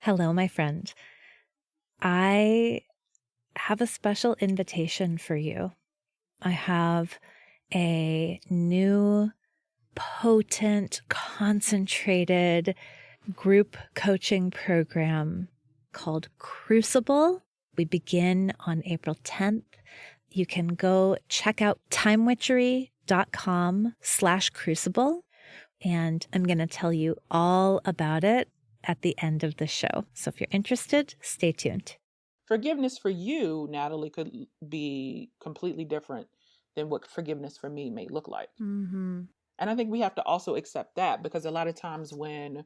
Hello, my friend. I have a special invitation for you. I have a new, potent, concentrated group coaching program called Crucible. We begin on April 10th. You can go check out timewitchery.com/crucible, and I'm going to tell you all about it at the end of the show. So if you're interested, stay tuned. Forgiveness for you, Natalie, could be completely different than what forgiveness for me may look like. Mm-hmm. And I think we have to also accept that, because a lot of times when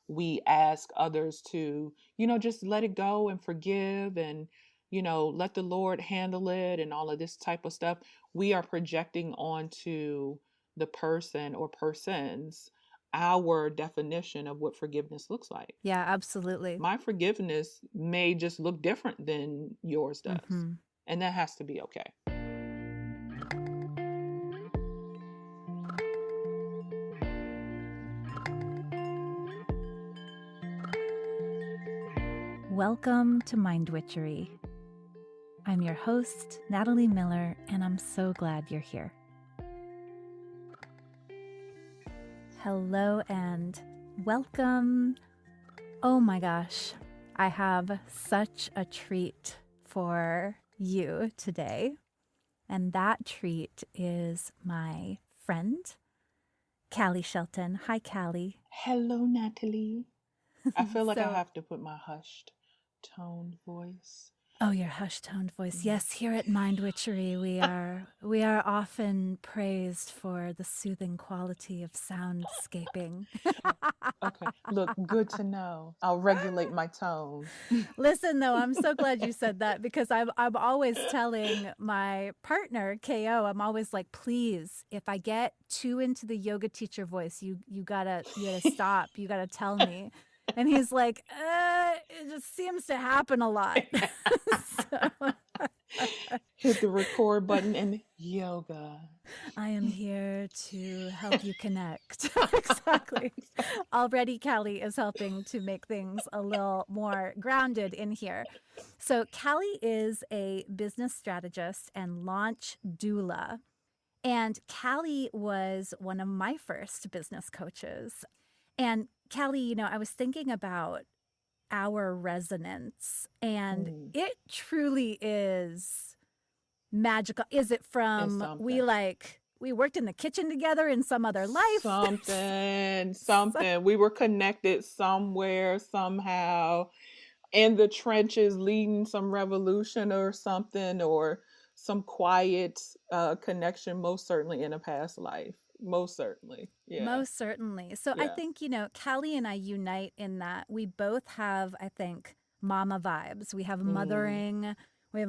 we ask others to, just let it go and forgive and, let the Lord handle it and all of this type of stuff, we are projecting onto the person or persons our definition of what forgiveness looks like. Yeah, absolutely. My forgiveness may just look different than yours does. Mm-hmm. And that has to be okay. Welcome to Mind Witchery. I'm your host, Natalie Miller, and I'm so glad you're here. Hello and welcome. Oh my gosh, I have such a treat for you today. And that treat is my friend, Callie Shelton. Hi, Callie. Hello, Natalie. I feel like I So, have to put my hushed toned voice. oh, your hushed-toned voice. Yes, here at Mind Witchery, we are often praised for the soothing quality of soundscaping. Okay. Look, good to know. I'll regulate my tone. Listen, though, I'm so glad you said that, because I'm always telling my partner, KO, I'm always like, please, if I get too into the yoga teacher voice, you gotta stop. You gotta tell me. And he's like, it just seems to happen a lot. So, Hit the record button and yoga. I am here to help you connect. Exactly. Already, Callie is helping to make things a little more grounded in here. So, Callie is a business strategist and launch doula. And Callie was one of my first business coaches. And Callie, I was thinking about our resonance, and it truly is magical. Is it It's from something. we worked in the kitchen together in some other life? Something. We were connected somewhere, somehow, in the trenches, leading some revolution or something, or some quiet connection, most certainly in a past life. Most certainly. Yeah. Most certainly. So I Yeah. think, Callie and I unite in that we both have, I think, mama vibes. Mm, We have a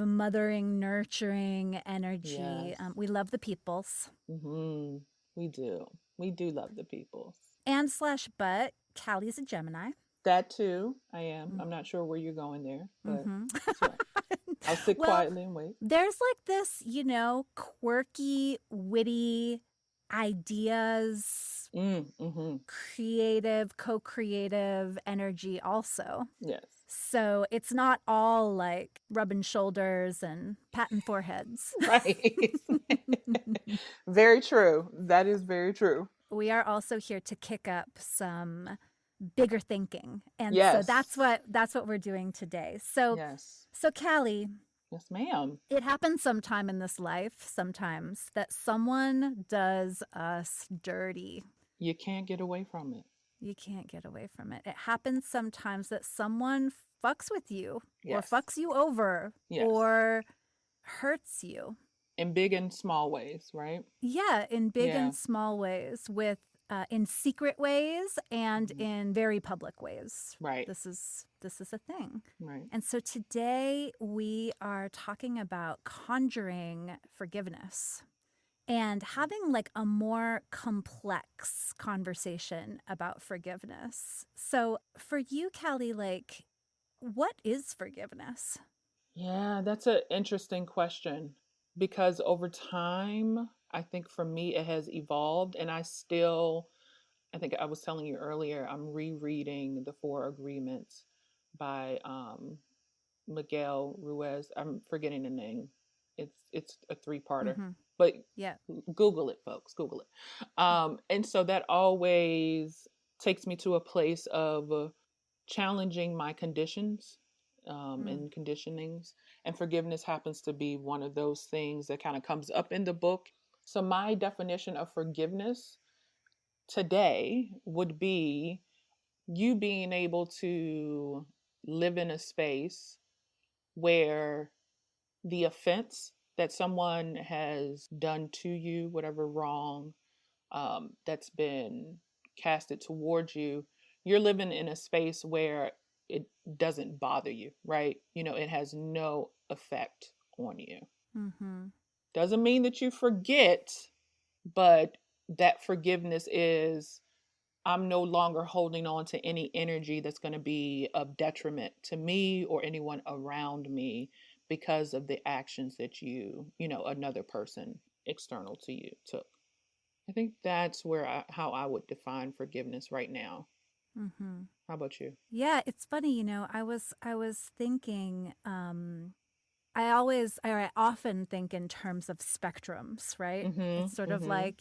mothering, nurturing energy. yes. We love the peoples. Hmm. We do. We do love the people. And slash but, Callie's a Gemini. That too, I am. I'm not sure where you're going there, but Mm-hmm. that's right. I'll sit Well, quietly and wait. there's like this, quirky, witty ideas, Mm-hmm. co-creative energy also. Yes. So it's not all like rubbing shoulders and patting foreheads. Right. Very true. That is very true. We are also here to kick up some bigger thinking. And so that's Yes. what we're doing today. So Yes. Callie, Yes, ma'am. it happens sometime in this life, sometimes, that someone does us dirty. You can't get away from it. You can't get away from it. It happens sometimes that someone fucks with you or Yes. fucks you over Yes. or hurts you. In big and small ways, right? Yeah, in big Yeah. and small ways, with in secret ways and Mhm. in very public ways. Right. This is a thing. Right. And so today we are talking about conjuring forgiveness and having like a more complex conversation about forgiveness. So for you, Callie, like, what is forgiveness? Yeah, that's an interesting question, because over time, I think for me it has evolved, and I think I was telling you earlier, I'm rereading the Four Agreements by Miguel Ruiz. I'm forgetting the name. It's a three-parter, Mm-hmm. but Yeah. Google it, folks. Google it. And so that always takes me to a place of challenging my conditions Mm. and conditionings. And forgiveness happens to be one of those things that kind of comes up in the book. So my definition of forgiveness today would be you being able to live in a space where the offense that someone has done to you, whatever wrong that's been casted towards you, you're living in a space where it doesn't bother you, right? You know, it has no effect on you. Mm-hmm. Doesn't mean that you forget, but that forgiveness is I'm no longer holding on to any energy that's going to be of detriment to me or anyone around me because of the actions that another person external to you took. I think that's how I would define forgiveness right now. Mm-hmm. How about you? Yeah, it's funny, I was thinking, I often think in terms of spectrums, right? Mm-hmm. It's sort of Mm-hmm. like,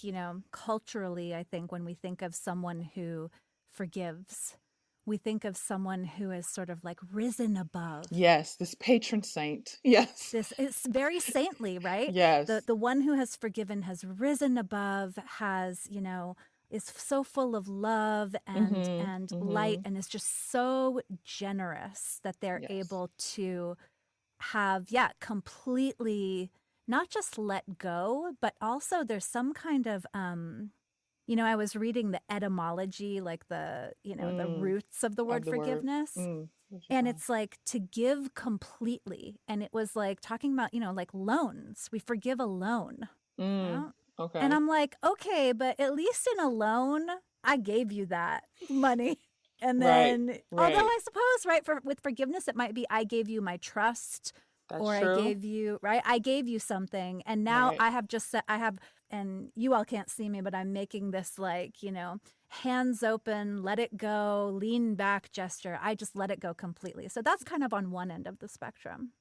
culturally, I think when we think of someone who forgives, we think of someone who is sort of like risen above. Yes, this patron saint. Yes. This is very saintly, right? The Yes. the one who has forgiven has risen above, has, is so full of love and Mm-hmm. and light, Mm-hmm. and is just so generous that they're Yes. able to have, yeah, completely not just let go, but also there's some kind of I was reading the etymology, like the Mm. roots of the Of word the word. forgiveness. What you And find? it's like to give completely. And it was like talking about, like loans. We forgive a loan. Mm. Well, and Okay. I'm like, okay, but at least in a loan, I gave you that money. And Right. then, although Right. I suppose, right, with forgiveness, it might be I gave you my trust, That's or I true. gave you, right, I gave you something. And now Right. I have just said, and you all can't see me, but I'm making this like, hands open, let it go, lean back gesture. I just let it go completely. So that's kind of on one end of the spectrum.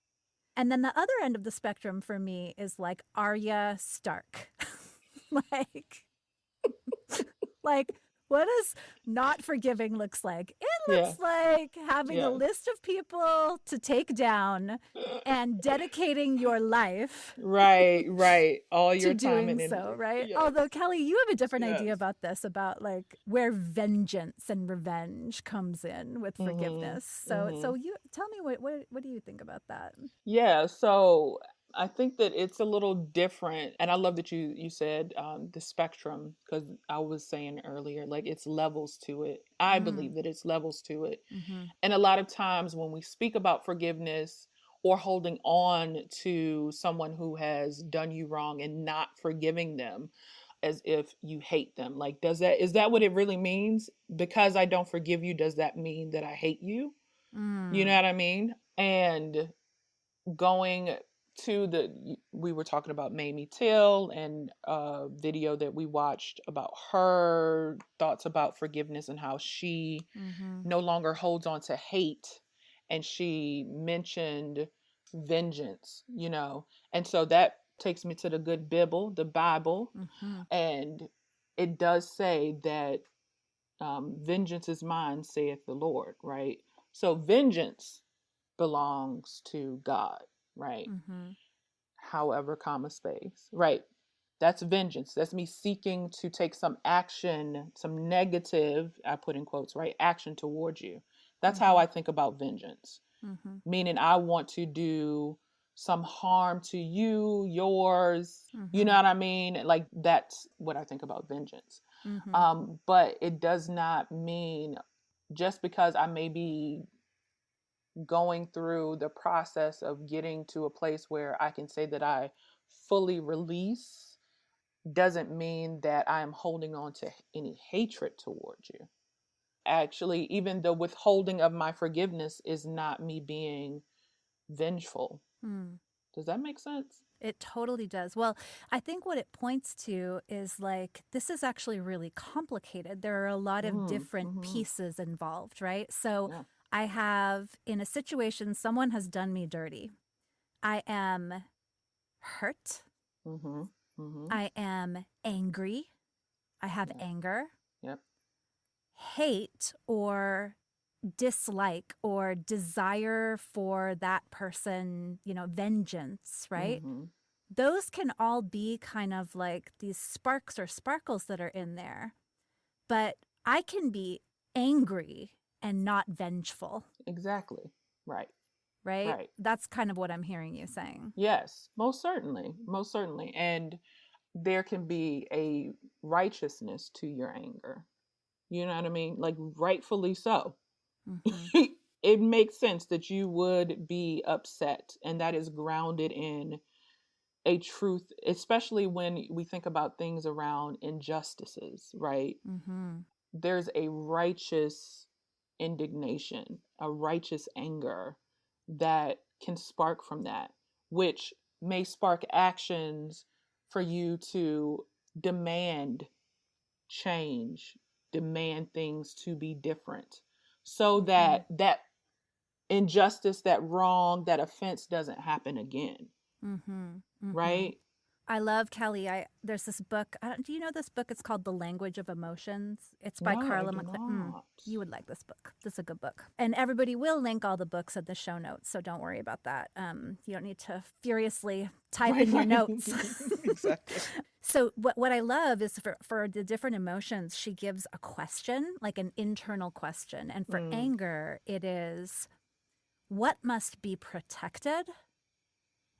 And then the other end of the spectrum for me is like Arya Stark. like like what does not forgiving looks like? It Yeah. looks like having a Yeah. list of people to take down and dedicating your life Right. Right. All to your time doing and so, energy. right? Yes. Although, Kelly, you have a different idea Yes. about this, about like where vengeance and revenge comes in with Mm-hmm. forgiveness. So, Mm-hmm. so you tell me, what do you think about that? Yeah, so I think that it's a little different, and I love that you said the spectrum because I was saying earlier, like it's levels to it. I Mm, believe that it's levels to it, mm-hmm, and a lot of times when we speak about forgiveness or holding on to someone who has done you wrong and not forgiving them as if you hate them, like is that what it really means? Because I don't forgive you, does that mean that I hate you? You know mm, what I mean? And going to we were talking about Mamie Till and a video that we watched about her thoughts about forgiveness and how she mm-hmm, no longer holds on to hate, and she mentioned vengeance, and so that takes me to the good Bible, mm-hmm, and it does say that vengeance is mine, saith the Lord, right? So vengeance belongs to God, right? mm-hmm, However, comma space, right? That's vengeance. That's me seeking to take some action, some negative, I put in quotes, right? Action towards you. That's how mm-hmm, I think about vengeance, mm-hmm, meaning I want to do some harm to you, yours. You mm-hmm, know what I mean? Like that's what I think about vengeance. mm-hmm, But it does not mean just because I may be going through the process of getting to a place where I can say that I fully release doesn't mean that I am holding on to any hatred towards you. Actually, even the withholding of my forgiveness is not me being vengeful. mm. Does that make sense? It totally does. Well, I think what it points to is like this is actually really complicated. There are a lot of Mm, different mm-hmm. pieces involved, right? So Yeah. I have, in a situation, someone has done me dirty. I am hurt. Mm-hmm. Mm-hmm. I am angry. I have Yep. anger, Yep. hate, or dislike or desire for that person, vengeance, right? Mm-hmm. Those can all be kind of like these sparks or sparkles that are in there. But I can be angry and not vengeful, Exactly. Right. right? Right. That's kind of what I'm hearing you saying. Yes, most certainly. Most certainly. And there can be a righteousness to your anger. You know what I mean? Like, rightfully so. Mm-hmm. It makes sense that you would be upset, and that is grounded in a truth, especially when we think about things around injustices, right? Mm-hmm. There's a righteous indignation, a righteous anger that can spark from that, which may spark actions for you to demand change, demand things to be different, so Mm-hmm. that that injustice, that wrong, that offense doesn't happen again, Mm-hmm. Mm-hmm. right? I love Kelly. There's this book. Do you know this book? It's called The Language of Emotions. It's by No, I Carla do McLean. not. You would like this book. This is a good book. And everybody will link all the books in the show notes, so don't worry about that. You don't need to furiously type Right, in your right. notes. Exactly. So what I love is for the different emotions, she gives a question, like an internal question. And for Mm, anger, it is what must be protected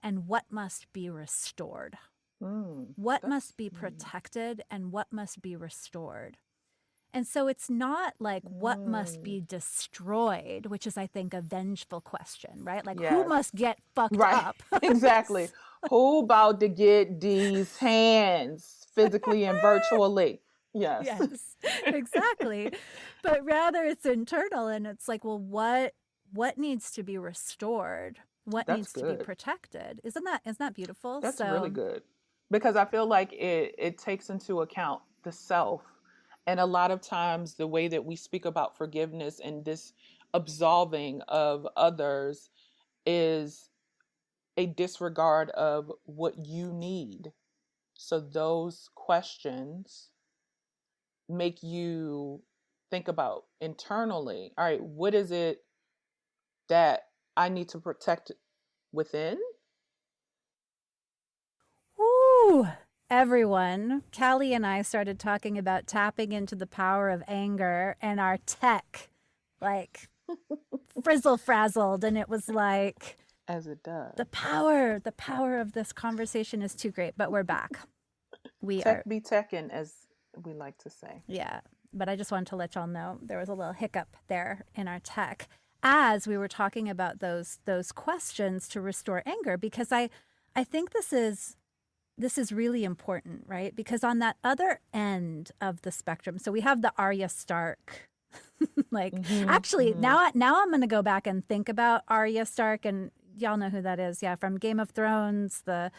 and what must be restored. What that's must be protected and what must be restored. And so it's not like what must mm, be destroyed, which is, I think, a vengeful question, right? Like who yes, must get fucked right. up? Exactly. Who about to get these hands physically and virtually? Yes. Yes, exactly. But rather it's internal and it's like, well, what needs to be restored? What That's needs to be good. protected? Isn't that beautiful? That's really So, good, because I feel like it takes into account the self. And a lot of times the way that we speak about forgiveness and this absolving of others is a disregard of what you need. So those questions make you think about internally, all right, what is it that I need to protect within? whoo, everyone, Callie and I started talking about tapping into the power of anger and our tech like frizzle frazzled and it was like As it does. the power of this conversation is too great, but we're back. We Tech are. be techin', as we like to say. Yeah, but I just wanted to let y'all know there was a little hiccup there in our tech as we were talking about those questions to restore anger, because I think this is really important, right? Because on that other end of the spectrum, so we have the Arya Stark. Like, Mm-hmm. actually, Mm-hmm. now I'm going to go back and think about Arya Stark, and y'all know who that is, yeah, from Game of Thrones, the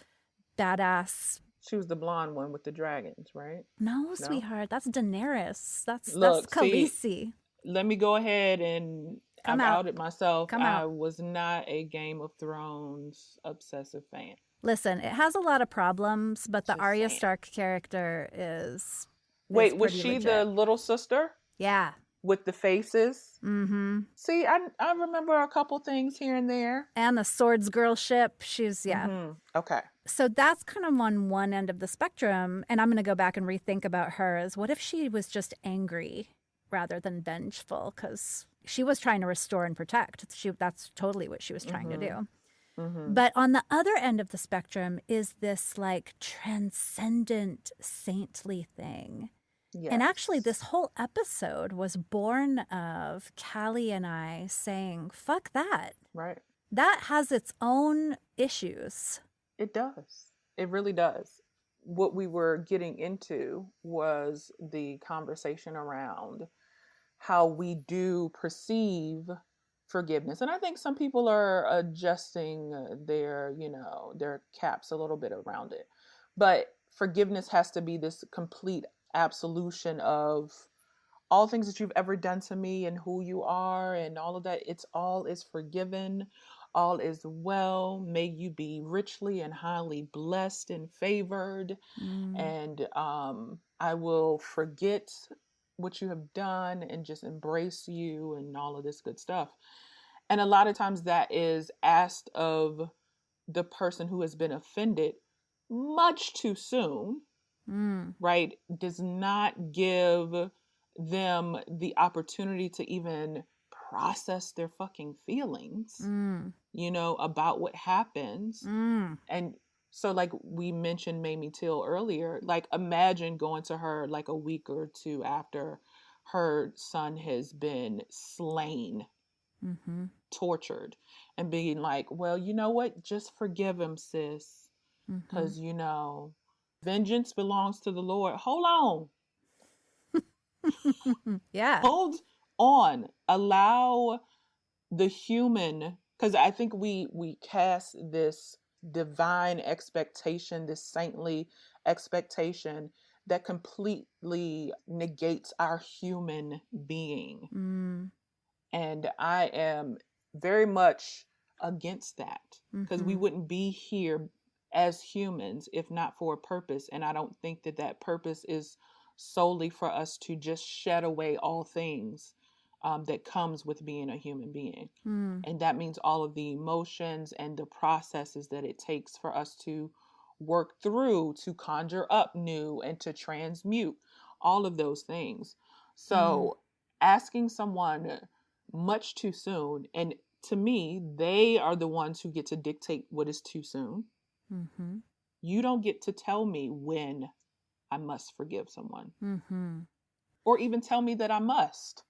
badass. She was the blonde one with the dragons, right? No, No? sweetheart, that's Daenerys. That's Look, see, Khaleesi. let me go ahead and Come I've out, outed myself. come I out. was not a Game of Thrones obsessive fan. Listen, it has a lot of problems, but the Just Arya saying. Stark character is Wait, was pretty she the legit. little sister Yeah. with the faces? Mm-hmm. See, I remember a couple things here and there. And the Swords Girl ship. Yeah. Mm-hmm. Okay. So that's kind of on one end of the spectrum. And I'm going to go back and rethink about her as what if she was just angry rather than vengeful? Because she was trying to restore and protect. That's totally what she was trying to Mm-hmm. do. Mm-hmm. But on the other end of the spectrum is this like transcendent saintly thing. And actually, Yes. this whole episode was born of Callie and I saying, fuck that. Right. That has its own issues. It does. It really does. What we were getting into was the conversation around how we do perceive forgiveness. And I think some people are adjusting their caps a little bit around it. But forgiveness has to be this complete absolution of all things that you've ever done to me and who you are and all of that, it's all is forgiven. All is well. May you be richly and highly blessed and favored. Mm. And I will forget what you have done and just embrace you and all of this good stuff. And a lot of times that is asked of the person who has been offended much too soon, Mm. right? Does not give them the opportunity to even process their fucking feelings, Mm. about what happens. Mm. And so, like we mentioned Mamie Till earlier, like imagine going to her like a week or two after her son has been slain, Mm-hmm. tortured, and being like, well, you know what? Just forgive him, sis. Mm-hmm. Because, vengeance belongs to the Lord. Hold on. Yeah. Hold on. Allow the human, because I think we cast this divine expectation, this saintly expectation that completely negates our human being. Mm. And I am very much against that, because we Mm-hmm. wouldn't be here as humans if not for a purpose. And I don't think that that purpose is solely for us to just shed away all things that comes with being a human being. Mm. And that means all of the emotions and the processes that it takes for us to work through, to conjure up new and to transmute all of those things. Mm. So asking someone much too soon, and to me, they are the ones who get to dictate what is too soon. Mm-hmm. You don't get to tell me when I must forgive someone, Mm-hmm. or even tell me that I must.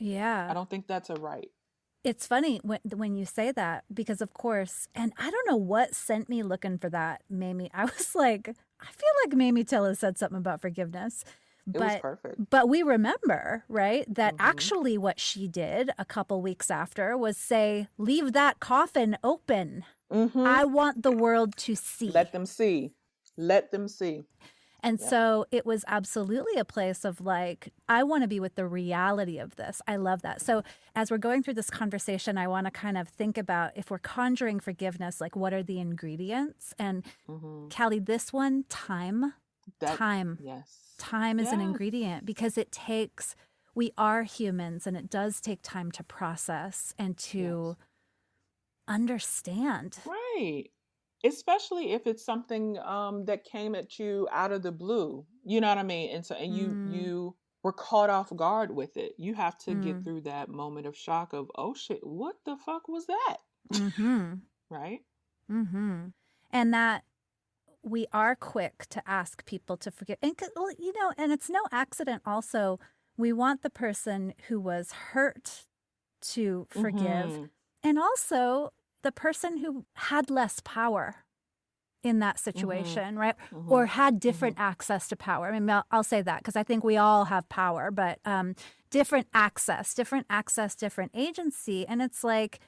I Yeah. don't think that's a right. It's funny when you say that, because of course, and I don't know what sent me looking for that, Mamie. I was like, I feel like Mamie Till has said something about forgiveness, It was but perfect. we remember, right, that Mm-hmm. actually what she did a couple weeks after was say, leave that coffin open. Mm-hmm. I want the world to see. Let them see. Let them see. And Yep. so it was absolutely a place of like, I want to be with the reality of this. I love that. So as we're going through this conversation, I want to kind of think about, if we're conjuring forgiveness, like what are the ingredients? And Mm-hmm. Callie, this one, time. Time. Yes. Time is an Yes. ingredient, because we are humans, and it does take time to process and to understand. Right. Especially if it's something that came at you out of the blue. You know what I mean? And so you were caught off guard with it. You have to get through that moment of shock of, oh shit, what the fuck was that? Mm-hmm. Right? Mm-hmm. And that we are quick to ask people to forgive. And, and it's no accident also. We want the person who was hurt to forgive. Mm-hmm. And also the person who had less power in that Mm-hmm. situation, right? Mm-hmm. Or had different access to power. I mean, I'll say that because I think we all have power, but different access, different agency. And it's like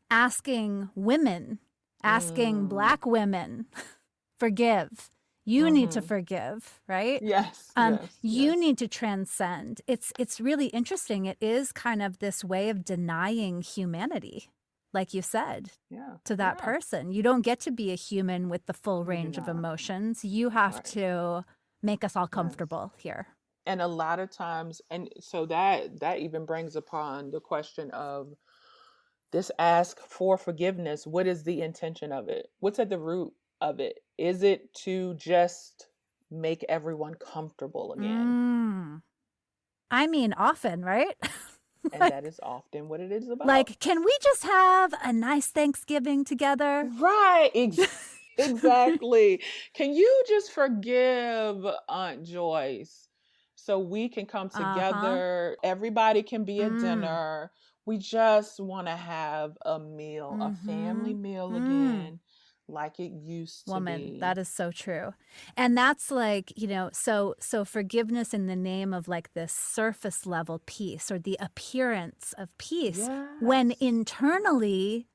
asking women, asking Black women, forgive. You need to forgive, right? Yes. You need to transcend. It's really interesting. It is kind of this way of denying humanity, like you said, to that person. You don't get to be a human with the full range of emotions. You have to make us all comfortable here. And a lot of times, and so that even brings upon the question of this ask for forgiveness. What is the intention of it? What's at the root of it? Is it to just make everyone comfortable again? I mean, often, right? And that is often what it is about. Like, can we just have a nice Thanksgiving together? Right. Exactly. Can you just forgive Aunt Joyce so we can come together? Everybody can be at dinner. We just want to have a meal, a family meal again, like it used to be. That is so true. And that's like, so forgiveness in the name of like this surface level peace, or the appearance of peace, when internally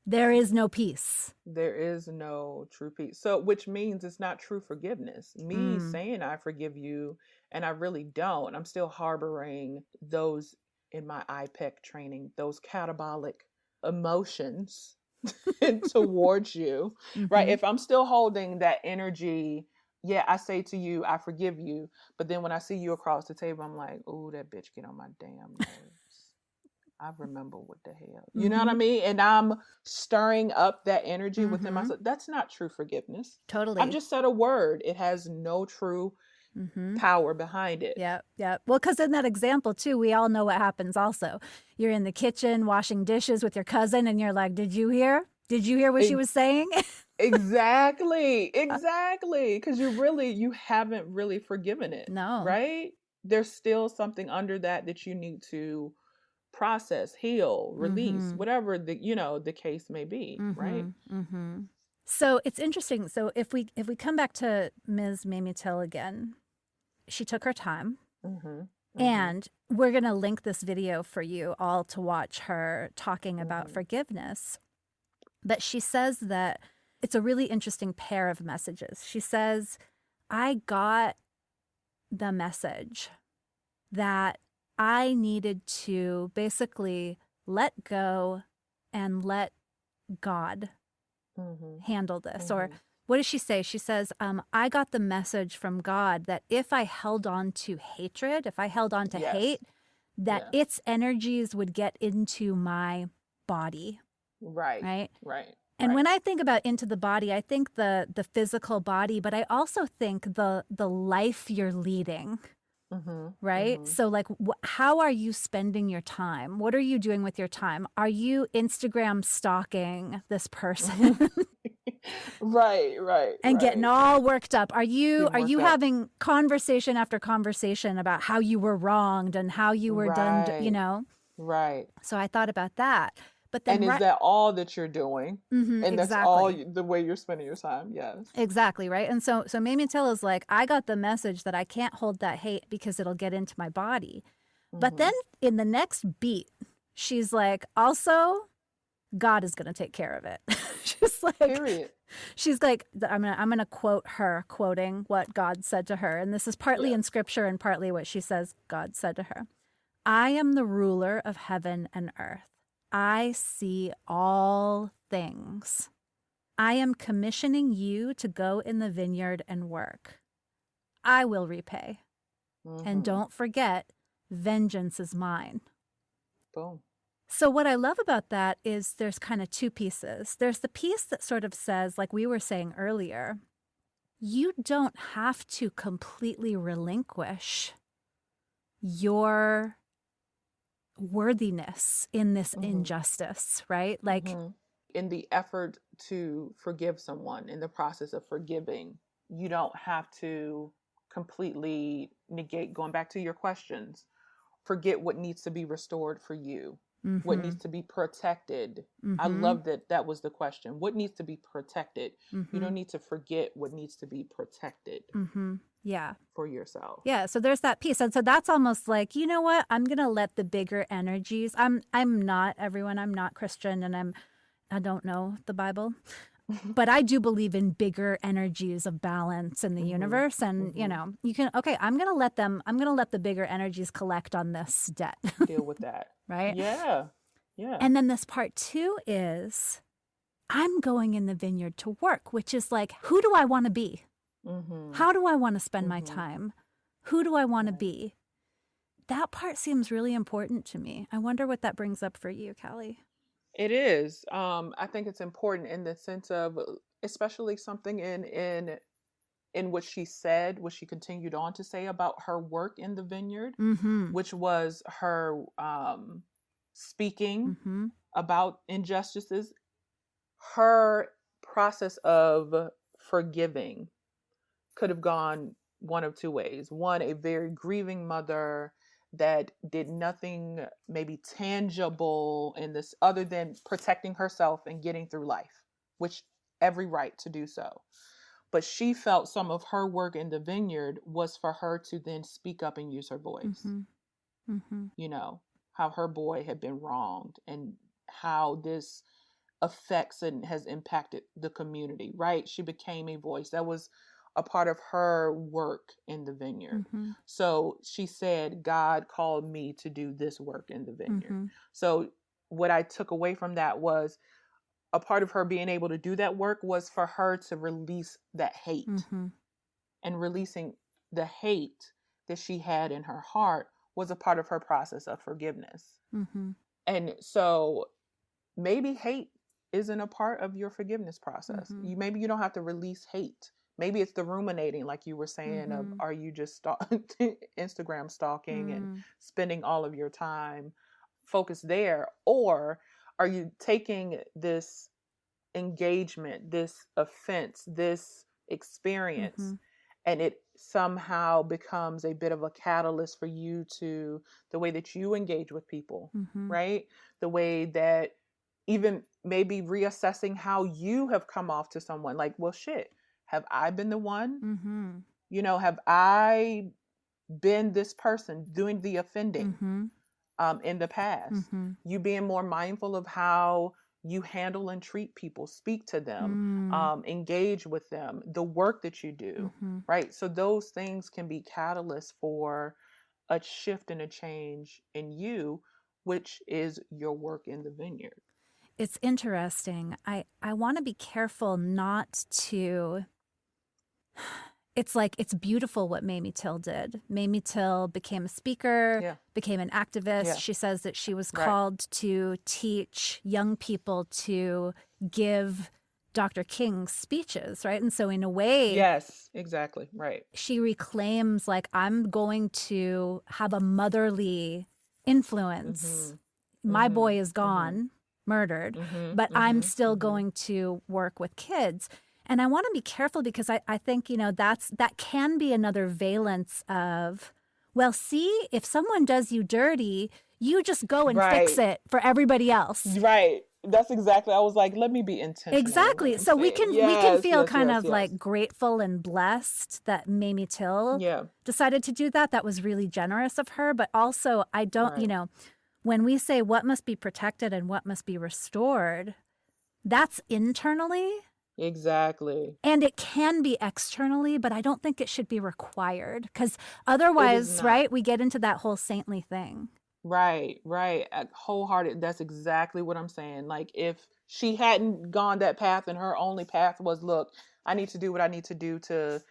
there is no peace. There is no true peace. So, which means it's not true forgiveness. Me saying I forgive you And I really don't. I'm still harboring those in my IPEC training, those catabolic emotions towards you, right? Mm-hmm. If I'm still holding that energy, yeah, I say to you, I forgive you. But then when I see you across the table, I'm like, oh, that bitch get on my damn nerves. I remember what the hell. You know what I Mm-hmm. mean? And I'm stirring up that energy within Mm-hmm. myself. That's not true forgiveness. I've Totally. just said a word. It has no true Mm-hmm. power behind it. Yeah, yeah. Well, because in that example too, we all know what happens also. You're in the kitchen washing dishes with your cousin and you're like, did you hear? Did you hear what she E- was saying? exactly. Exactly. Because you haven't really forgiven it, No. right? There's still something under that you need to process, heal, release, Mm-hmm. whatever the case may be, Mm-hmm. right? Mm-hmm. So it's interesting. So if we come back to Ms. Mamie Till again, she took her time. Mm-hmm. Mm-hmm. And we're going to link this video for you all to watch her talking about Mm-hmm. forgiveness. But she says that it's a really interesting pair of messages. She says, I got the message that I needed to basically let go and let God Mm-hmm. handle this. Or Mm-hmm. what does she say? She says, I got the message from God that if I held on to hatred, if I held on to Yes. hate, that Yes. its energies would get into my body, Right. right? Right. And when Right. I think about into the body, I think the physical body, but I also think the life you're leading, Mm-hmm. right? Mm-hmm. So like how are you spending your time? What are you doing with your time? Are you Instagram stalking this person Right. Right. and getting Right. all worked up? Are you Getting worked up. having conversation after conversation about how you were wronged and how you were done, Right. Right. So I thought about that. But then And is right. that all that you're doing? And that's all Exactly. the way you're spending your time? Yes. Exactly, right? And so Mamie Till is like, I got the message that I can't hold that hate because it'll get into my body. But Mm-hmm. then in the next beat, she's like, also, God is going to take care of it. Period. She's like, I'm gonna quote her, quoting what God said to her, and this is partly Yes. in scripture and partly what she says God said to her. I am the ruler of heaven and earth. I see all things. I am commissioning you to go in the vineyard and work. I will repay. And Mm-hmm. don't forget, vengeance is mine. Boom. So, what I love about that is there's kind of two pieces. There's the piece that sort of says, like we were saying earlier, you don't have to completely relinquish your worthiness in this Mm-hmm. injustice, right? Like, Mm-hmm. In the effort to forgive someone, in the process of forgiving, you don't have to completely negate, going back to your questions, forget what needs to be restored for you, what mm-hmm, needs to be protected. I mm-hmm, love that was the question. What needs to be protected? You mm-hmm, don't need to forget what needs to be protected mm-hmm. Yeah. for yourself. Yeah, so there's that piece. And so that's almost like, you know what? I'm going to let the bigger energies. I'm not everyone. I'm not Christian and I don't know the Bible. But I do believe in bigger energies of balance in the Mm-hmm. universe and, Mm-hmm. you can I'm going to let the bigger energies collect on this debt, Deal with that. right? Yeah. Yeah. And then this part 2 is I'm going in the vineyard to work, which is like, who do I want to be? Mm-hmm. How do I want to spend my Mm-hmm. time? Who do I want to Right. be? That part seems really important to me. I wonder what that brings up for you, Callie. It is. I think it's important in the sense of, especially something in what she said, what she continued on to say about her work in the vineyard, Mm-hmm. which was her speaking Mm-hmm. about injustices, her process of forgiving could have gone one of two ways. One, a very grieving mother that did nothing maybe tangible in this other than protecting herself and getting through life, which every right to do so. But she felt some of her work in the vineyard was for her to then speak up and use her voice. Mm-hmm. Mm-hmm. You know, how her boy had been wronged and how this affects and has impacted the community, right? She became a voice. That was a part of her work in the vineyard. Mm-hmm. So she said, God called me to do this work in the vineyard. Mm-hmm. So what I took away from that was a part of her being able to do that work was for her to release that hate. Mm-hmm. And releasing the hate that she had in her heart was a part of her process of forgiveness. Mm-hmm. And so maybe hate isn't a part of your forgiveness process. Mm-hmm. Maybe you don't have to release hate. Maybe it's the ruminating, like you were saying, of Mm-hmm. are you just Instagram stalking and Mm-hmm. spending all of your time focused there? Or are you taking this engagement, this offense, this experience, Mm-hmm. and it somehow becomes a bit of a catalyst for you to the way that you engage with people, Mm-hmm. right? The way that even maybe reassessing how you have come off to someone like, well, shit, have I been the one? Mm-hmm. Have I been this person doing the offending Mm-hmm. in the past? Mm-hmm. You being more mindful of how you handle and treat people, speak to them, Mm-hmm. engage with them, the work that you do, Mm-hmm. right? So those things can be catalysts for a shift and a change in you, which is your work in the vineyard. It's interesting. I want to be careful not to. It's like, it's beautiful what Mamie Till did. Mamie Till became a speaker, Yeah. became an activist. Yeah. She says that she was Right. called to teach young people to give Dr. King's speeches, right? And so in a way, Yes, exactly. Right. she reclaims, like, I'm going to have a motherly influence. My boy is gone, murdered, but I'm still going to work with kids. And I want to be careful because I think, that can be another valence of, well, see, if someone does you dirty, you just go and fix Right. it for everybody else. Right. That's exactly. I was like, let me be intentional. in what Exactly. I'm So we saying. can feel Yes, kind yes, of yes. like grateful and blessed that Mamie Till Yeah. decided to do that. That was really generous of her. But also, I don't, Right. when we say what must be protected and what must be restored, that's internally. Exactly. And it can be externally, but I don't think it should be required because otherwise, not. right, we get into that whole saintly thing. Right, right. Wholehearted. That's exactly what I'm saying. Like, if she hadn't gone that path and her only path was, look, I need to do what I need to do to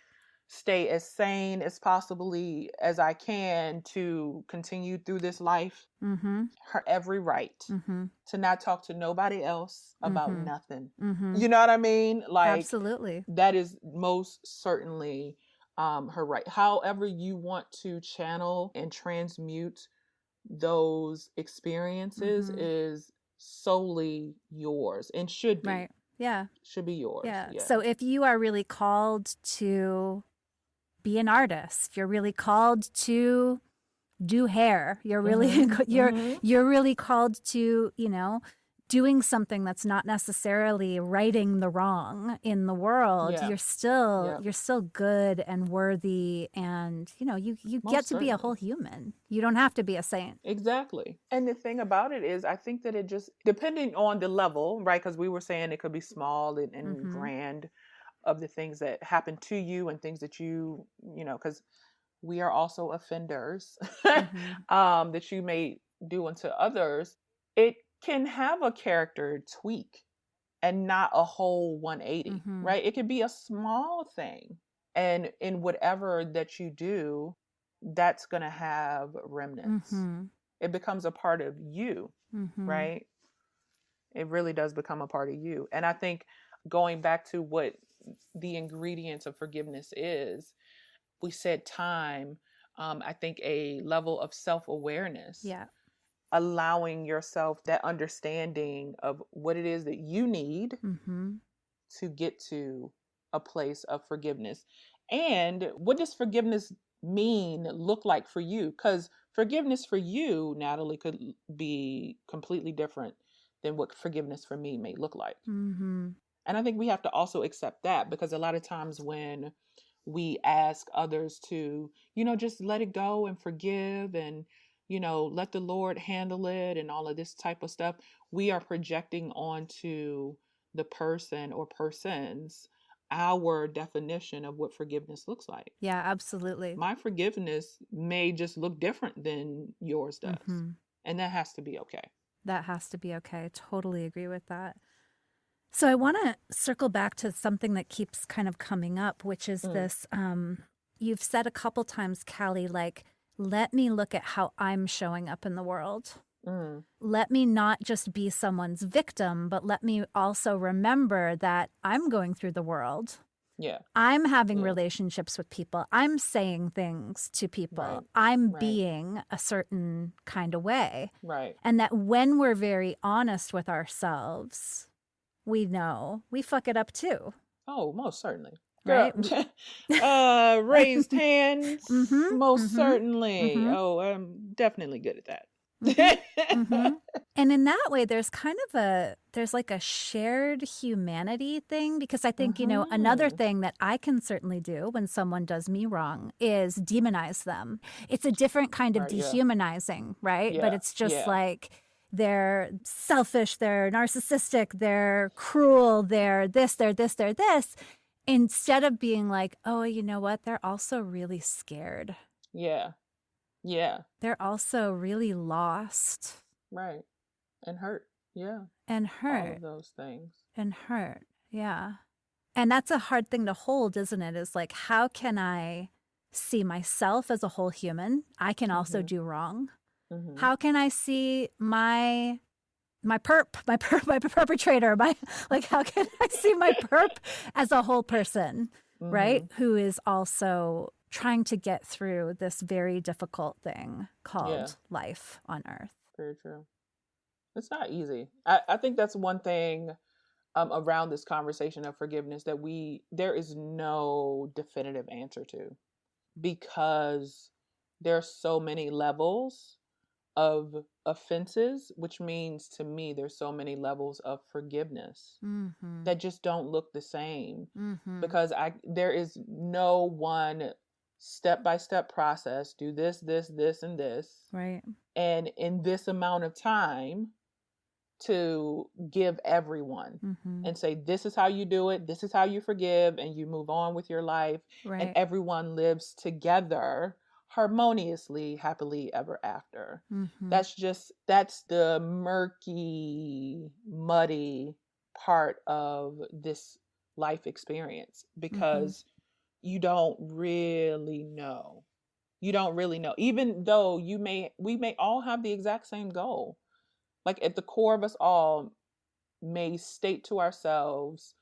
stay as sane as possibly as I can to continue through this life, Mm-hmm. her every right Mm-hmm. to not talk to nobody else about Mm-hmm. nothing. Mm-hmm. You know what I mean? Like, Absolutely. that is most certainly her right. However you want to channel and transmute those experiences is solely yours and should be. Right. Yeah. Should be yours. Yeah. Yeah. So if you are really called to be an artist, you're really called to do hair, you're really you're really called to, doing something that's not necessarily righting the wrong in the world. Yeah. You're still good and worthy, and you Most get to be a certainly. whole human. You don't have to be a saint. Exactly. And the thing about it is, I think that it just, depending on the level, right? Because we were saying it could be small and grand of the things that happen to you and things that because we are also offenders that you may do unto others. It can have a character tweak and not a whole 180, right? It could be a small thing. And in whatever that you do, that's going to have remnants. It becomes a part of you, right? It really does become a part of you. And I think going back to what the ingredients of forgiveness is, we said time. I think a level of self-awareness. Yeah. Allowing yourself that understanding of what it is that you need to get to a place of forgiveness. And what does forgiveness look like for you? Because forgiveness for you, Natalie, could be completely different than what forgiveness for me may look like. And I think we have to also accept that, because a lot of times when we ask others to, just let it go and forgive and, let the Lord handle it and all of this type of stuff, we are projecting onto the person or persons our definition of what forgiveness looks like. Yeah, absolutely. My forgiveness may just look different than yours does. Mm-hmm. And that has to be okay. That has to be okay. I totally agree with that. So I want to circle back to something that keeps kind of coming up, which is this, you've said a couple times, Callie, like, let me look at how I'm showing up in the world. Let me not just be someone's victim, but let me also remember that I'm going through the world. Yeah. I'm having relationships with people. I'm saying things to people. Right. I'm being a certain kind of way. Right. And that when we're very honest with ourselves, we know we fuck it up too. Oh, most certainly. Right? Raised hands. Most certainly. Oh, I'm definitely good at that. And in that way, there's kind of there's like a shared humanity thing, because I think, you know, another thing that I can certainly do when someone does me wrong is demonize them. It's a different kind of dehumanizing, right? But it's just like, they're selfish, they're narcissistic, they're cruel, they're this, they're this, they're this. Instead of being like, oh, you know what? They're also really scared. Yeah. Yeah. They're also really lost. Right. And hurt. Yeah. And hurt. All of those things. And hurt. Yeah. And that's a hard thing to hold, isn't it? Is like, how can I see myself as a whole human? I can also do wrong. How can I see my perpetrator, how can I see my perp as a whole person, right? Who is also trying to get through this very difficult thing called life on Earth. Very true. It's not easy. I think that's one thing around this conversation of forgiveness that there is no definitive answer to, because there are so many levels of offenses, which means to me there's so many levels of forgiveness that just don't look the same, because there is no one step-by-step process. Do this, and this, right, and in this amount of time to give everyone and say, this is how you do it, this is how you forgive, and you move on with your life, and everyone lives together harmoniously, happily ever after. That's the murky, muddy part of this life experience, because you don't really know. Even though we may all have the exact same goal. Like, at the core of us all may state to ourselves,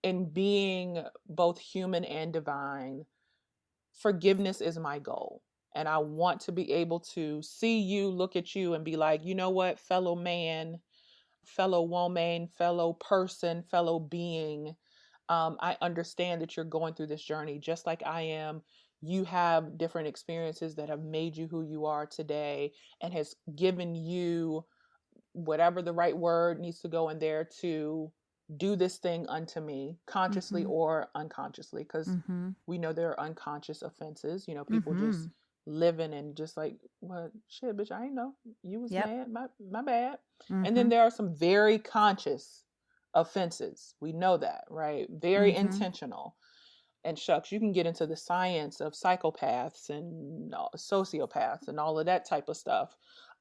in being both human and divine, forgiveness is my goal. And I want to be able to see you, look at you, and be like, you know what, fellow man, fellow woman, fellow person, fellow being, I understand that you're going through this journey just like I am. You have different experiences that have made you who you are today, and has given you whatever the right word needs to go in there to do this thing unto me, consciously or unconsciously, because we know there are unconscious offenses. You know, people just living and just like, well, shit, bitch, I ain't know you was mad, my bad. And then there are some very conscious offenses. We know that, right? Very intentional. And shucks, you can get into the science of psychopaths and sociopaths and all of that type of stuff.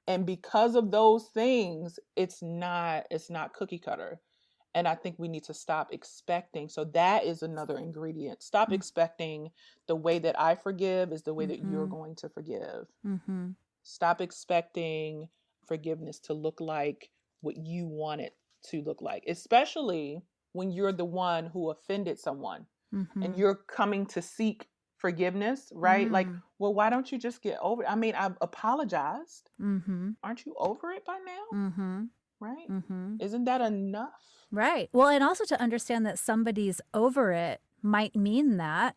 And because of those things, it's not cookie cutter. And I think we need to stop expecting. So that is another ingredient. Stop expecting the way that I forgive is the way that you're going to forgive. Stop expecting forgiveness to look like what you want it to look like, especially when you're the one who offended someone and you're coming to seek forgiveness, right? Like, well, why don't you just get over it? I mean, I've apologized. Aren't you over it by now? Right? Isn't that enough? Right. Well, and also to understand that somebody's over it might mean that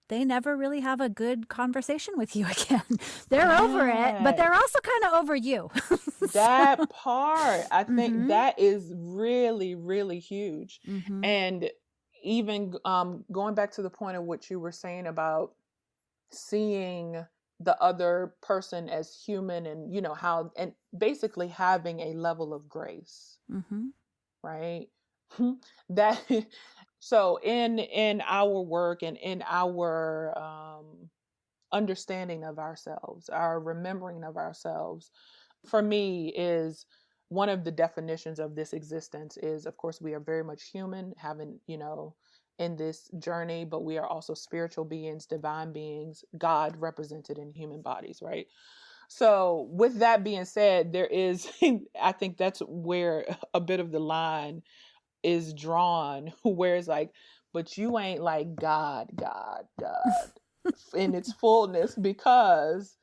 they never really have a good conversation with you again. They're over it, but they're also kind of over you. That part, I think that is really, really huge. And even going back to the point of what you were saying about seeing the other person as human, and you know how, and basically having a level of grace, right? That So in our work and in our understanding of ourselves, our remembering of ourselves, for me is one of the definitions of this existence is, of course, we are very much human, having, in this journey, but we are also spiritual beings, divine beings, God represented in human bodies, right? So with that being said, there is, I think that's where a bit of the line is drawn, where it's like, but you ain't like God in its fullness, because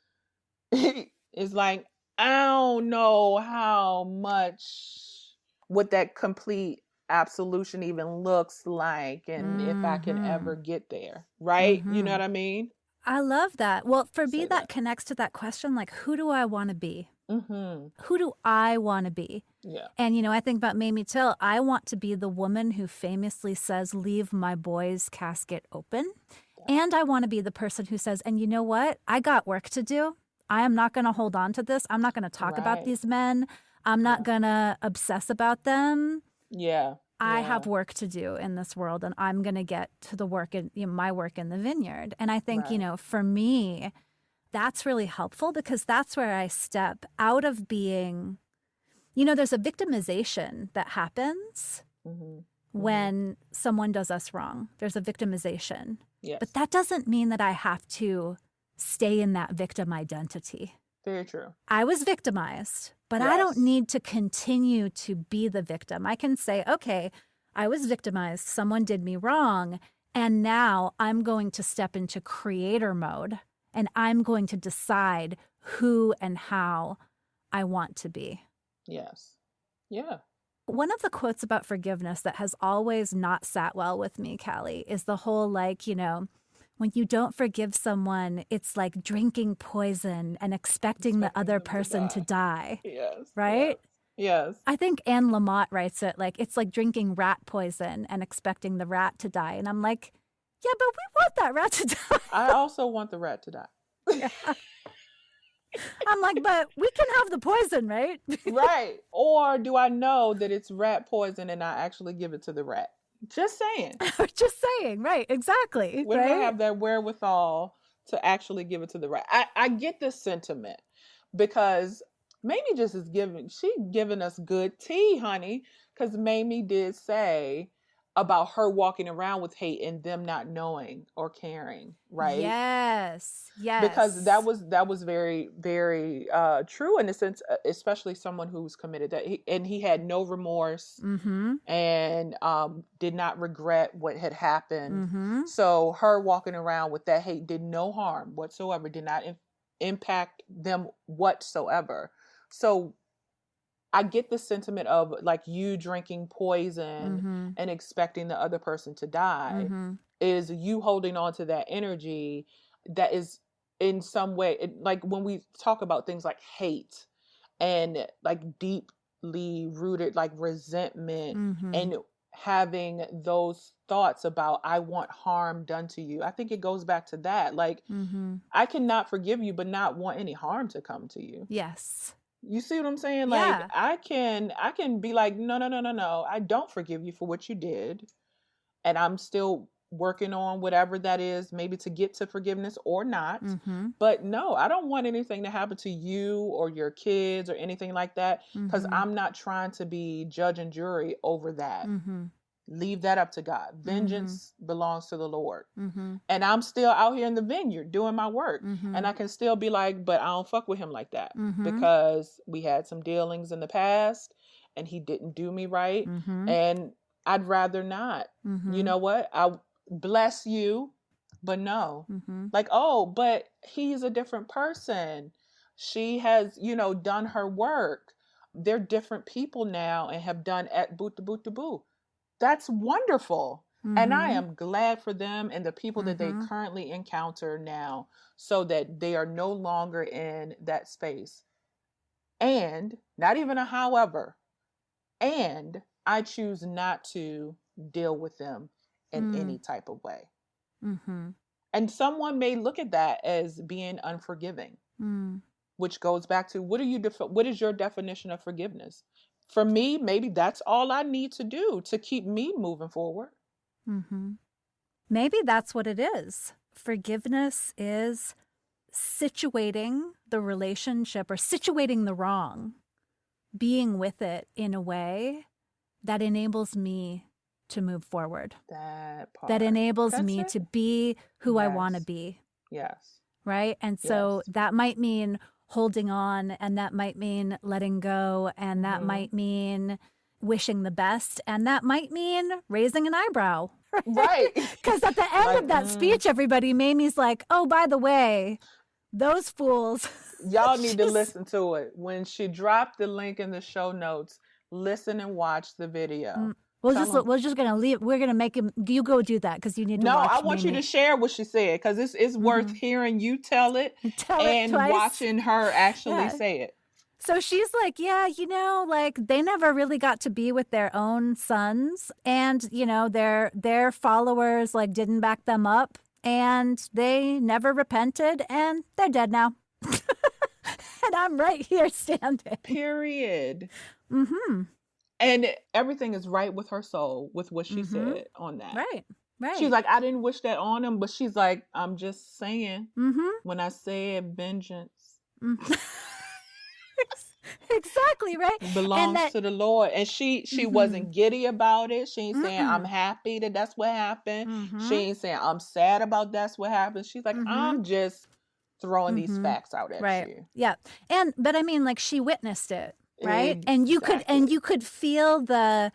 it's like, I don't know how much what that complete absolution even looks like, and if I can Mm-hmm. ever get there, right? You know Mm-hmm. what I mean? I love that. Well, for me, Say that that. connects to that question, like, who do I want to be? Mm-hmm. Who do I want to be? Yeah. And, I think about Mamie Till. I want to be the woman who famously says, leave my boy's casket open. Yeah. And I want to be the person who says, and you know what? I got work to do. I am not going to hold on to this. I'm not going to talk about Right. these men. I'm not Yeah. going to obsess about them. Yeah. I Yeah. have work to do in this world, and I'm going to get to the work in my work in the vineyard. And I think, Right. for me, that's really helpful, because that's where I step out of being, there's a victimization that happens Mm-hmm. Mm-hmm. when someone does us wrong. There's a victimization. Yes. But that doesn't mean that I have to stay in that victim identity. Very true. I was victimized, but I don't Yes. need to continue to be the victim. I can say, okay, I was victimized. Someone did me wrong. And now I'm going to step into creator mode, and I'm going to decide who and how I want to be. Yes. Yeah. One of the quotes about forgiveness that has always not sat well with me, Callie, is the whole, like, when you don't forgive someone, it's like drinking poison and expecting the Expecting other them to person to die, Yes. right? Yes. I think Anne Lamott writes it like, it's like drinking rat poison and expecting the rat to die. And I'm like, yeah, but we want that rat to die. I also want the rat to die. Yeah. I'm like, but we can have the poison, right? Right. Or do I know that it's rat poison and I actually give it to the rat? Just saying. Just saying, right? Exactly. When right? do I have that wherewithal to actually give it to the rat? I get the sentiment, because Mamie just is giving us good tea, honey. Because Mamie did say about her walking around with hate and them not knowing or caring, right? Yes. Because that was very, very true, in a sense, especially someone who's committed that, he had no remorse, Mm-hmm. and did not regret what had happened. Mm-hmm. So her walking around with that hate did no harm whatsoever, did not impact them whatsoever. So I get the sentiment of, like, you drinking poison Mm-hmm. and expecting the other person to die, Mm-hmm. is you holding on to that energy that is in some way, like when we talk about things like hate and like deeply rooted like resentment, Mm-hmm. and having those thoughts about, I want harm done to you. I think it goes back to that. Like, Mm-hmm. I cannot forgive you but not want any harm to come to you. Yes. You see what I'm saying? Like, Yeah. I can be like, no, I don't forgive you for what you did, and I'm still working on whatever that is, maybe to get to forgiveness or not. Mm-hmm. But no, I don't want anything to happen to you or your kids or anything like that, because Mm-hmm. I'm not trying to be judge and jury over that. Mm-hmm. Leave that up to God. Mm-hmm. Vengeance belongs to the Lord. Mm-hmm. And I'm still out here in the vineyard doing my work. Mm-hmm. And I can still be like, but I don't fuck with him like that, Mm-hmm. because we had some dealings in the past and he didn't do me right. Mm-hmm. And I'd rather not. Mm-hmm. You know what? I bless you, but no. Mm-hmm. Like, oh, but he's a different person. She has, done her work. They're different people now and have done at boot to boot to boo. That's wonderful. And I Mm-hmm. am glad for them and the people that they Mm-hmm. currently encounter now, so that they are no longer in that space. And not even a however, and I choose not to deal with them in any type of way. Mm-hmm. And someone may look at that as being unforgiving, which goes back to, what is your definition of forgiveness? For me, maybe that's all I need to do to keep me moving forward. Mm-hmm. Maybe that's what it is. Forgiveness is situating the relationship or situating the wrong, being with it in a way that enables me to move forward, That that part. enables That's me it. to be who I want to Yes. be. Yes. Right. And so Yes. that might mean holding on, and that might mean letting go, and that Mm-hmm. might mean wishing the best, and that might mean raising an eyebrow. Right. Because at the end Like, of that speech, everybody, Mamie's like, oh, by the way, those fools. y'all need to She's, listen to it. When she dropped the link in the show notes, listen and watch the video. Tell them. we're just gonna leave. We're gonna make him. You go do that because you need to No, I watch want you to Mamie. share what she said because it's worth Mm-hmm. hearing you tell it Tell it and twice. watching her actually Yeah. say it. So she's like, yeah, like they never really got to be with their own sons, and their followers like didn't back them up, and they never repented, and they're dead now. And I'm right here standing. Period. Mm-hmm. And everything is right with her soul with what she Mm-hmm. said on that. Right. She's Right. like, I didn't wish that on him, but she's like, I'm just saying, Mm-hmm. when I said vengeance Mm-hmm. Exactly, right. And belongs that. to the Lord. And she Mm-hmm. wasn't giddy about it. She ain't saying, I'm Mm-mm. happy that that's what happened. She Mm-hmm. ain't saying, I'm sad about that's what happened. She's like, Mm-hmm. I'm just throwing these Mm-hmm. facts out at Right. you. Yeah. But I mean, like she witnessed it, right? And you could feel the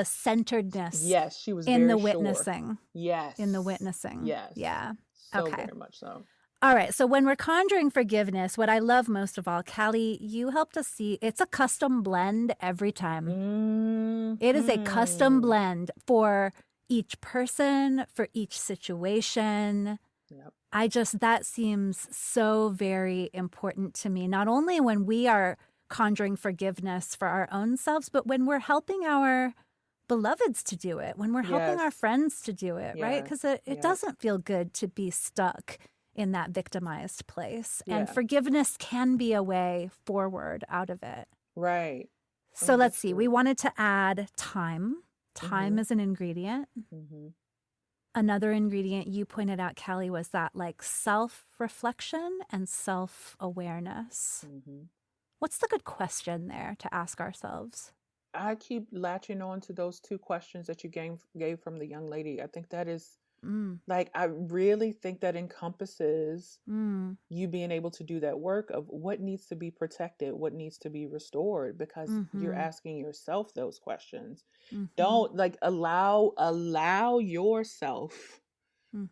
centeredness Yes, she was in very the sure. witnessing. Yes. In the witnessing. Yes. Yeah. So Okay. very much so. All right. So when we're conjuring forgiveness, what I love most of all, Callie, you helped us see it's a custom blend every time. Mm-hmm. It is a custom blend for each person, for each situation. Yep. That seems so very important to me, not only when we are conjuring forgiveness for our own selves, but when we're helping our beloveds to do it, when we're helping our friends to do it, right? Because it doesn't feel good to be stuck in that victimized place. And forgiveness can be a way forward out of it. Right. So let's see. We wanted to add time. Time is an ingredient. Mm-hmm. Another ingredient you pointed out, Callie, was that like self-reflection and self-awareness. Mm-hmm. What's the good question there to ask ourselves? I keep latching on to those two questions that you gave from the young lady. I think that is like, I really think that encompasses you being able to do that work of what needs to be protected, what needs to be restored, because you're asking yourself those questions. Don't like allow yourself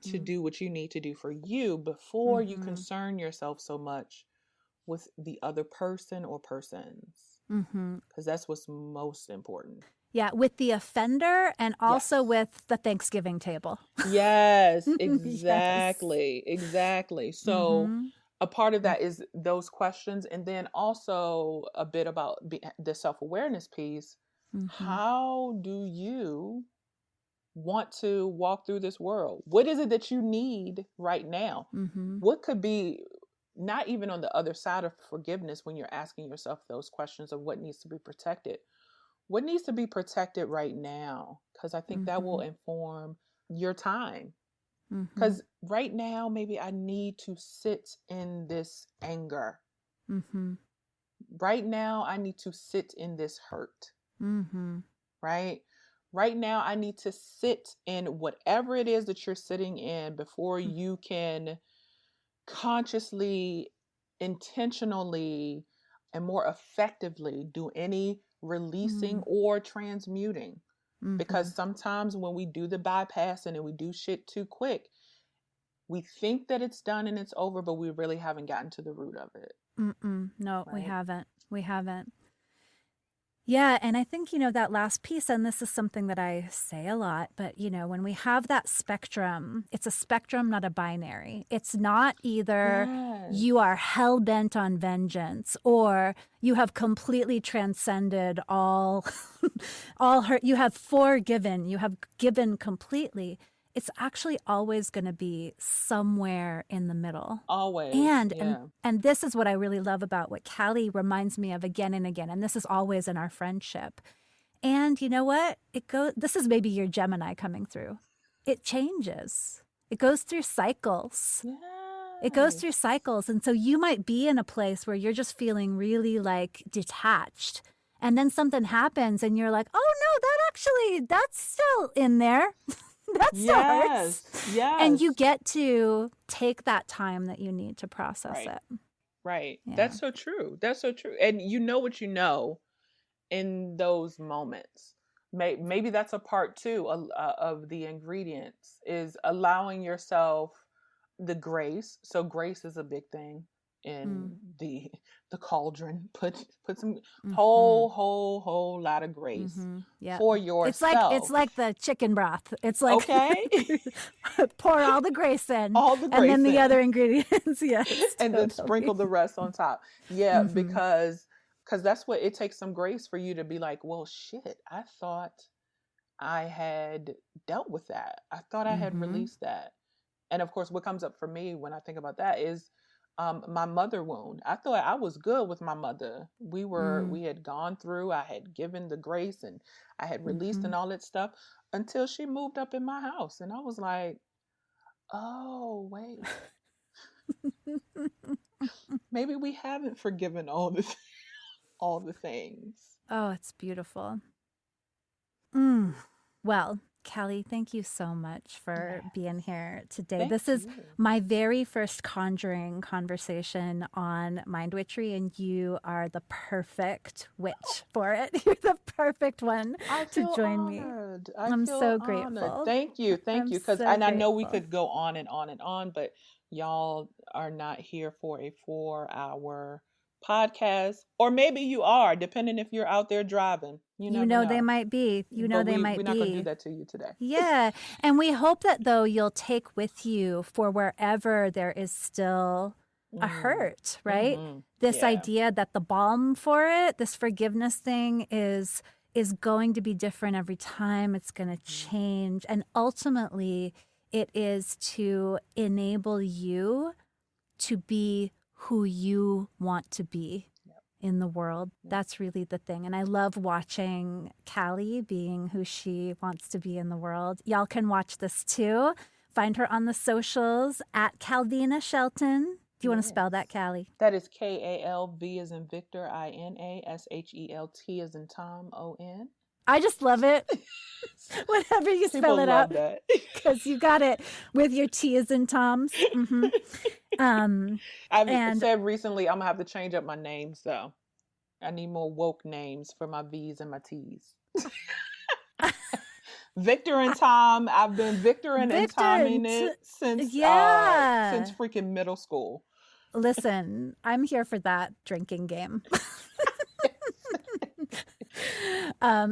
to do what you need to do for you before you concern yourself so much with the other person or persons, because that's what's most important. Yeah, with the offender and also with the Thanksgiving table. Yes, exactly. Yes. Exactly. So a part of that is those questions, and then also a bit about the self-awareness piece. How do you want to walk through this world? What is it that you need right now? What could be, not even on the other side of forgiveness, when you're asking yourself those questions of what needs to be protected? What needs to be protected right now? Because I think that will inform your time. Because right now, maybe I need to sit in this anger. Right now, I need to sit in this hurt. Right? Right now, I need to sit in whatever it is that you're sitting in before you can consciously, intentionally, and more effectively do any releasing or transmuting. Because sometimes when we do the bypassing and we do shit too quick, we think that it's done and it's over, but we really haven't gotten to the root of it. No, right? We haven't. Yeah, and I think, that last piece, and this is something that I say a lot, but, when we have that spectrum, it's a spectrum, not a binary. It's not either you are hell-bent on vengeance or you have completely transcended all hurt. You have forgiven, you have given completely. It's actually always going to be somewhere in the middle. Always. And this is what I really love about what Callie reminds me of again and again. And this is always in our friendship. And you know what? This is maybe your Gemini coming through. It changes. It goes through cycles. It goes through Yes. cycles. And so you might be in a place where you're just feeling really like detached. And then something happens and you're like, oh no, that's still in there. That still hurts. Yes. And you Yes. get to take that time that you need to process Right. it. Right. Yeah. That's so true. That's so true. And you know what you know in those moments. Maybe that's a part two of the ingredients is allowing yourself the grace. So grace is a big thing Mm. in the cauldron. Put some Mm-hmm. whole lot of grace Mm-hmm. Yeah. for It's yourself. like the chicken broth. It's like Okay? pour all the grace in All the and then grace the in. other ingredients. Yes, And then totally. sprinkle the rest on top. Yeah, Mm-hmm. because that's what it takes, some grace for you to be like, well, shit, I thought I had dealt with that. I thought I had Mm-hmm. released that. And of course, what comes up for me when I think about that is my mother wound. I thought I was good with my mother. We had gone through, I had given the grace and I had released Mm-hmm. and all that stuff until she moved up in my house. And I was like, oh, wait, maybe we haven't forgiven all the things. Oh, it's beautiful. Mm. Well, Callie, thank you so much for Yes. being here today. Thank This is you. my very first Conjuring conversation on Mind Witchery, and you are the perfect witch for it. You're the perfect one I to feel join me. honored. I I'm feel so honored. grateful. Thank you. Thank I'm you. Cause so and I know we grateful. could go on and on and on, but y'all are not here for a 4-hour podcast. Or maybe you are, depending if you're out there driving. You You never know they know. might be. You know But they we're might not gonna do be. that to you today. Yeah. And we hope that, though, you'll take with you for wherever there is still a Mm. hurt, right? Mm-hmm. This Yeah. idea that the balm for it, this forgiveness thing is going to be different every time. It's going to Mm. change. And ultimately, it is to enable you to be who you want to be Yep. in the world. Yep. That's really the thing. And I love watching Callie being who she wants to be in the world. Y'all can watch this too. Find her on the socials at Calvina Shelton. Do you want to spell that, Yes. Callie? That is KALV as in Victor, INASHELT as in Tom, ON. I just love it. Whenever you spell People it love out, that. because you got it with your T's and Tom's. Mm-hmm. I've And said recently I'm gonna have to change up my names though. I need more woke names for my V's and my T's. Victor and Tom. I've been Victor and Victor Toming and it since yeah. freaking middle school. Listen, I'm here for that drinking game.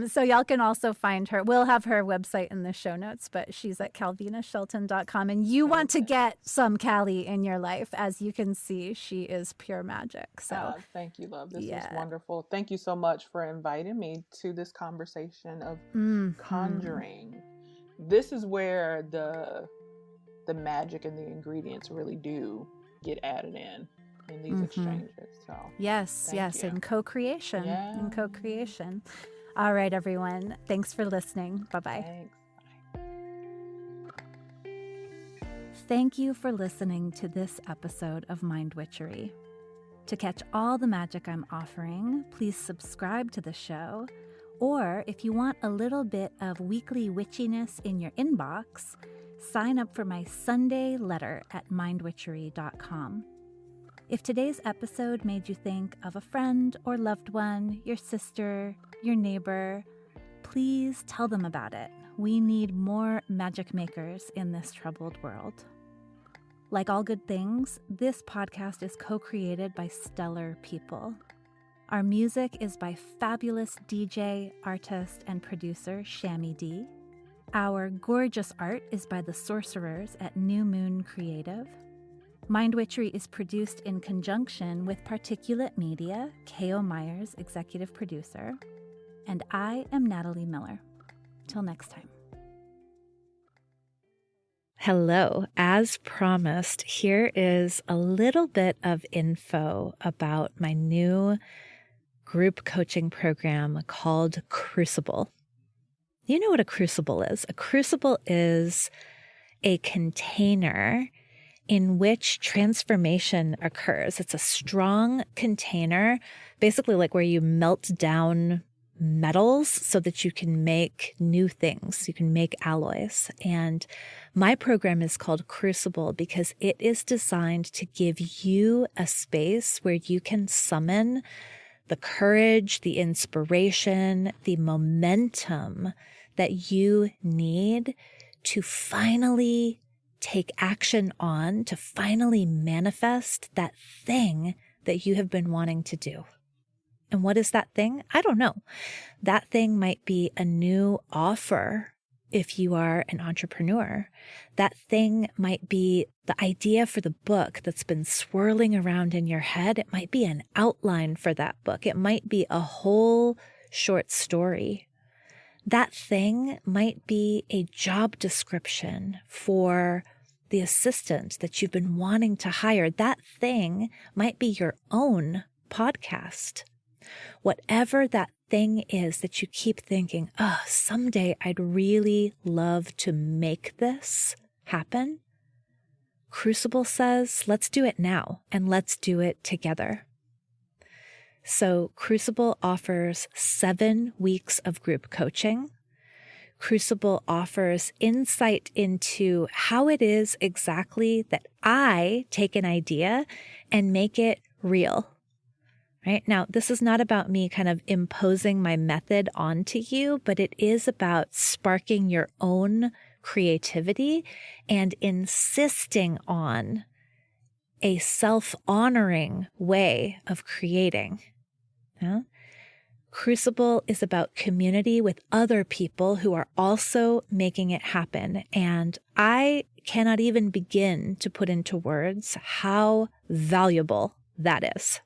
So y'all can also find her. We'll have her website in the show notes, but she's at calvinashelton.com. And you want to get some Callie in your life. As you can see, she is pure magic. So Thank you, love. This was wonderful. Thank you so much for inviting me to this conversation of conjuring. This is where the magic and the ingredients really do get added in these exchanges. So yes, you. in co-creation. Yeah. In co-creation. All right, everyone. Thanks for listening. Bye-bye. Thanks. Thank you for listening to this episode of Mind Witchery. To catch all the magic I'm offering, please subscribe to the show. Or if you want a little bit of weekly witchiness in your inbox, sign up for my Sunday letter at mindwitchery.com. If today's episode made you think of a friend or loved one, your sister, your neighbor, please tell them about it. We need more magic makers in this troubled world. Like all good things, this podcast is co-created by stellar people. Our music is by fabulous DJ, artist, and producer Shammy D. Our gorgeous art is by the sorcerers at New Moon Creative. Mind Witchery is produced in conjunction with Particulate Media, K.O. Myers, executive producer. And I am Natalie Miller. Till next time. Hello. As promised, here is a little bit of info about my new group coaching program called Crucible. You know what a crucible is? A crucible is a container in which transformation occurs. It's a strong container, basically like where you melt down metals so that you can make new things. You can make alloys. And my program is called Crucible because it is designed to give you a space where you can summon the courage, the inspiration, the momentum that you need to finally take action on, to finally manifest that thing that you have been wanting to do. And what is that thing? I don't know. That thing might be a new offer if you are an entrepreneur. That thing might be the idea for the book that's been swirling around in your head. It might be an outline for that book. It might be a whole short story. That thing might be a job description for the assistant that you've been wanting to hire. That thing might be your own podcast. Whatever that thing is that you keep thinking, oh, someday I'd really love to make this happen. Crucible says, let's do it now and let's do it together. So Crucible offers 7 weeks of group coaching. Crucible offers insight into how it is exactly that I take an idea and make it real. Right? Now, this is not about me kind of imposing my method onto you, but it is about sparking your own creativity and insisting on a self-honoring way of creating. Yeah? Crucible is about community with other people who are also making it happen. And I cannot even begin to put into words how valuable that is.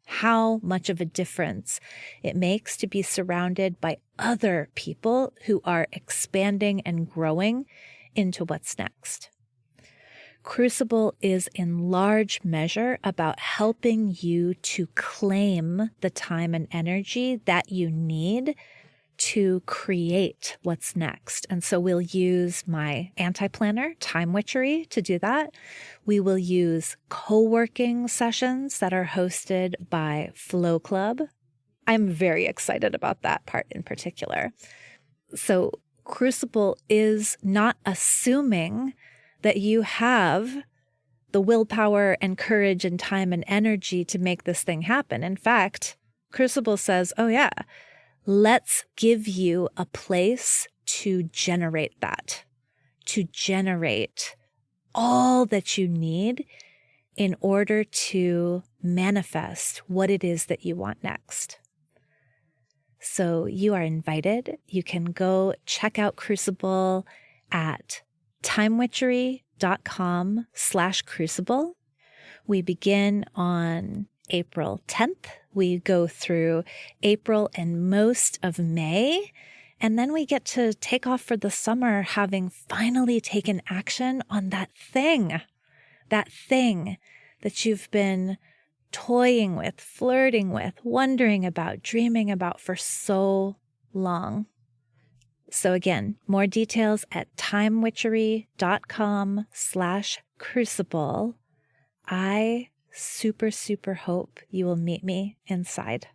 How much of a difference it makes to be surrounded by other people who are expanding and growing into what's next. Crucible is in large measure about helping you to claim the time and energy that you need to create what's next. And so we'll use my anti-planner, Time Witchery, to do that. We will use co-working sessions that are hosted by Flow Club. I'm very excited about that part in particular. So Crucible is not assuming that you have the willpower and courage and time and energy to make this thing happen. In fact, Crucible says, oh yeah, let's give you a place to generate that, to generate all that you need in order to manifest what it is that you want next. So you are invited. You can go check out Crucible at timewitchery.com/crucible. We begin on April 10th. We go through April and most of May, and then we get to take off for the summer having finally taken action on that thing that you've been toying with, flirting with, wondering about, dreaming about for so long. So again, more details at timewitchery.com/crucible. I super hope you will meet me inside.